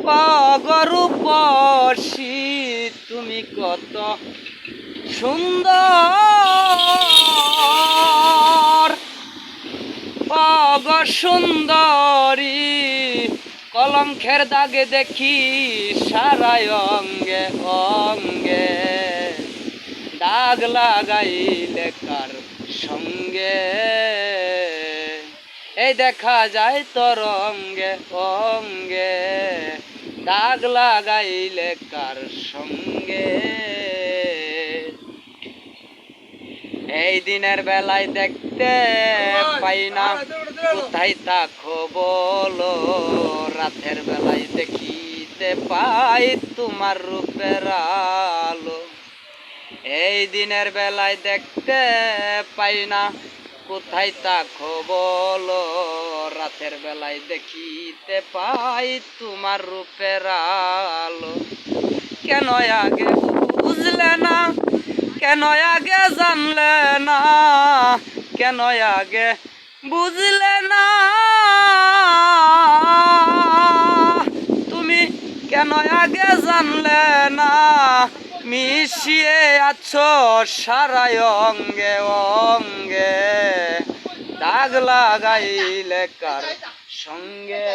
পগরূপসী তুমি কত সুন্দর, পগ সুন্দরী কলঙ্কের দাগে দেখি সারায় অঙ্গে অঙ্গে, দাগ লাগাইলে কার সঙ্গে এই দেখা যায় তোর অঙ্গে অঙ্গে, দাগ লাগাইলে কার সঙ্গে। এই দিনের বেলায় দেখতে পাই না কোথায় থাকো বলো, রাতের বেলায় দেখিতে পাই তোমার রূপের আলো। এই দিনের বেলায় দেখতে পাই না কোথায় থাকো বলো, রাতের বেলায় দেখিতে পাই তোমার রূপের আলো। কেন আগে বুঝলে না, কেন আগে জানলে না, কেন আগে বুঝলে না, তুমি কেন আগে জানলে না, মিশিয়ে আছো সারায় অঙ্গে অঙ্গে, দাগ লাগাইলে কার সঙ্গে।